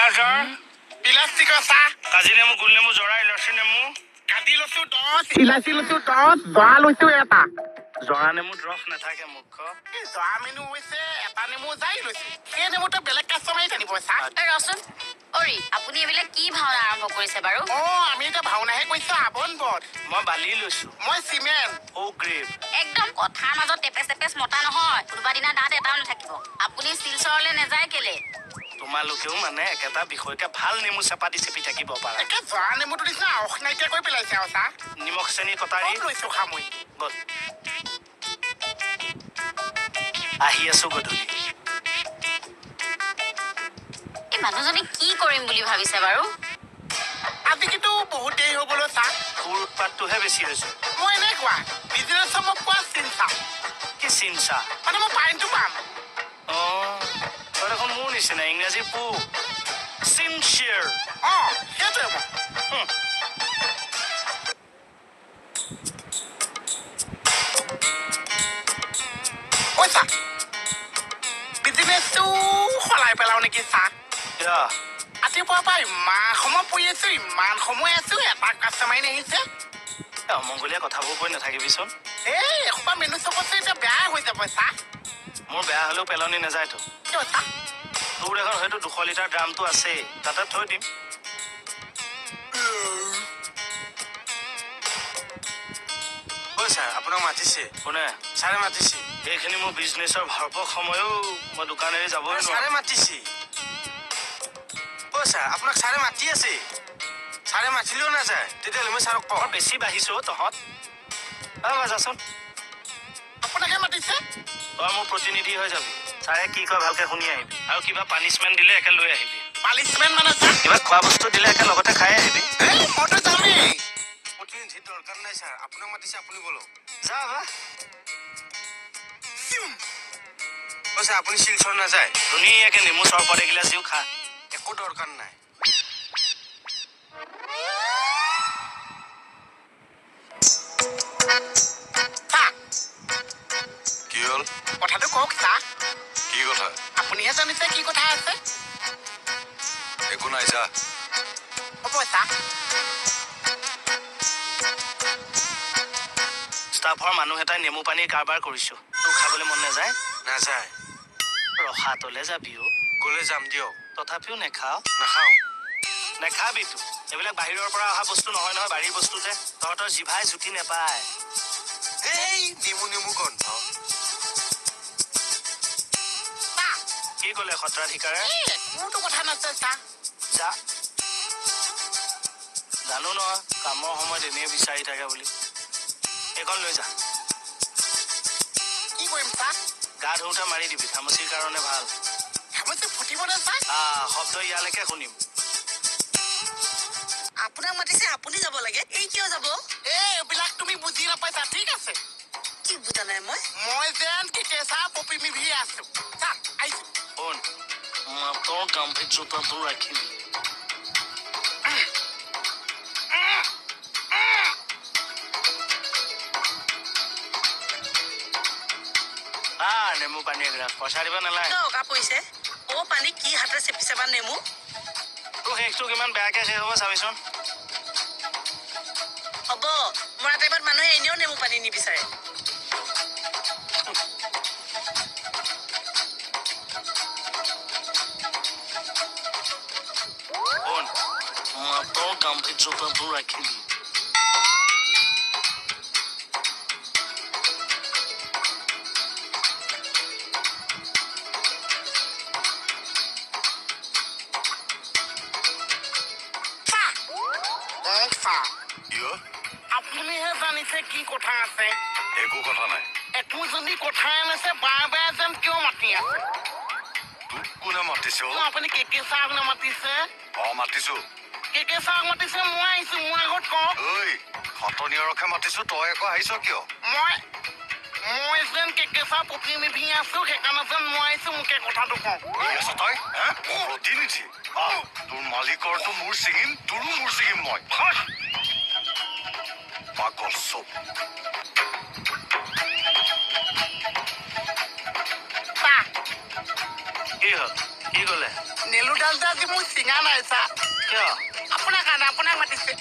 গিলাসৰ প্লাষ্টিকৰ চাহ কাজি নেমু গোল নেমু জৰা ইলাচি নেমু কাটি লৈছো 10 ইলাচি লৈছো 10 জৰা লৈছো এটা জৰা নেমুত ৰস নাথাকে মুখ্য জৰা মেনু হৈছে এটা নেমু যাই লৈছো সেই নেমুটো বেলেগ কাষ্টমাৰে জানিব চাহ ৰচোন অৰি আপুনি এইবিলাক কি ভাওনা আৰম্ভ কৰিছে বাৰু আমি এটা ভাওনাহে কৈছো আবন বধ মই বালি লৈছো মই চিমেণ্ট ও গ্ৰেভ একদম কথাৰ মাজত টেপেচ মতা নহয় কোনোবা দিনা দাঁত এটাও নাথাকিব আপুনি শিলচৰলৈ নেযায় কেলে তোমালোকেও মানে একেটা বিষয়কে ভাল নেমু চেপা দি চেপি থাকিব পাৰা একে জৰা নেমুটো দিছে অস নাইকিয়া কৰি পেলাইছে আৰু চাহ নিমখ চেনি কটাৰী লৈছো খামুই বল আহি আছো গধূলি এই মানুহজনে কি কৰিম বুলি ভাবিছে বাৰু আজি কিন্তু বহুত দেৰি হৈ গ'লো চাহ সুৰ উৎপাতটোহে বেছি হৈছে মই এনেকুৱা বিজনেছৰ মোক কোৱা চিন্তা কি চিন্তা মানে মই পাইনটো পাম তই দেখোন মোৰ নিচিনা ইংৰাজী পু চিনচিয়াৰ সেইটোৱে মই কৈছা বিজনেছটো সলাই পেলাও নেকি চাহ ৰাতিপুৱাৰ পৰা ইমান সময় পৰি আছো ইমান সময় আছো এটা কাষ্টমাৰ আহিছে অমংগলীয়া কথাবোৰ কৈ নাথাকিবিচোন এই এসোপা মেনু চবতে এতিয়া বেয়া হৈ যাব চাহ মোৰ বেয়া হ'লেও পেলনি নাযায়তো কিয় চাহ তোৰ এখন হয়তো 200 লিটাৰ ড্ৰামটো আছেই তাতে থৈ দিম ঐ ছাৰ আপোনাক মাতিছে কোনে ছাৰে মাতিছে এইখিনি মোৰ বিজনেছৰ ভৰপক সময়ো মই দোকান এৰি যাবই ছাৰে নোৱাৰো মাতিছে ঐ ছাৰ আপোনাক ছাৰে মাতি আছে ছাৰে মাতিলেও নাযায় তেতিয়াহ'লে মই ছাৰক কওঁ বেছি বাঢ়িছো তহঁত যাচোন আপোনাকে মাতিছে তই মোৰ প্ৰতিনিধি হৈ যাবি ছাৰে কি কয় ভালকে শুনি আহিবি আৰু কিবা পানিছমেণ্ট দিলে একে লৈ আহিবি পানিছমেণ্ট মানে চাহ কিবা খোৱা বস্তু দিলে একে লগতে খাই আহিবি মইতো যামেই প্ৰতিনিধি দৰকাৰ নাই ছাৰ আপোনাক মাতিছে আপুনি বলক যা বা ঐ ছাৰ আপুনি শিলচৰ নাযায় ধুনীয়াকে নেমু চৰবত এগিলাচ দিও খা একো দৰকাৰ নাই কি হ'ল কথাটো কওক চাহ কি কথা আপুনিহে জানিছে কি কথা আছে একো নাই যা হ'ব চাহ ষ্টাফৰ মানুহ এটাই নেমু পানীৰ কাৰবাৰ কৰিছো তোৰ খাবলৈ মন নাযায় নাযায় ৰখাতলে যাবি গ'লে যাম দিয়ক তথাপিও নেখাও নাখাওঁ নেখাবি তো এইবিলাক বাহিৰৰ পৰা অহা বস্তু নহয় নহয় বাৰীৰ বস্তু যে তহঁতৰ জিভাই জুতি নেপায় এই নেমু গন্ধ কি ক'লে সত্ৰাধিকাৰে মোৰতো কথা নাছিল চাহ যা জানো নহয় কামৰ সময়ত এনেই বিচাৰি থাকে বুলি এইখন লৈ যা কি কৰিম চাহ গা ধুওঁতে মাৰি দিবি ঘামচিৰ কাৰণে ভাল ঘামচি ফুটিবনে চাহ শব্দ ইয়ালৈকে শুনিম আপোনাক মাতিছে আপুনি যাব লাগে এই কিয় যাব এইবিলাক তুমি বুজি নাপাইছা ঠিক আছে কি বুজা নাই মই যেন কেঁচা পপি মিভি আছো চাহ আহিছো শুন মাতৰ গাম্ভীৰ্যতাটো ৰাখিবি নেমু পানী এগিলাচ পইচা দিব নালাগে টকা পৰিছে পানী কি হাতে চেপিছে বা নেমু তোৰ শেষটো কিমান বেয়াকে শেষ হ'ব চাবিচোন হ'ব মৰা টাইমত মানুহে এনেও নেমু পানী নিবিচাৰে শুন মাতৰ গাম্ভীৰ্যতাটো ৰাখিবি আপুনিহে জানিছে কি কথা আছে একো কথা নাই একো যদি কথাই নাছে বাৰে বাৰে যেন কিয় মাতি আছে তোক কোনে মাতিছে আপুনি কেকে চাহক নামাতিছে মাতিছো কেকে চাহক মাতিছে মই আহিছো মোৰ আগত কওক ঐ খতনীয়াৰকহে মাতিছো তই আকৌ আহিছ কিয় মই যেন কেকে চাহ প্ৰতিনিধি আছো সেইকাৰণে যেন মই আহিছো মোকে কথাটো কওক তই প্ৰতিনিধি তোৰ মালিকৰটো মোৰ ছিঙিম তোৰো মোৰ ছিঙিম মই পাগল চব কি হ'ল কি ক'লে নেলুডাল যে আজি মোক চিঙা নাই ছাৰ কিয় আপোনাৰ কাৰণে আপোনাক মাতিছে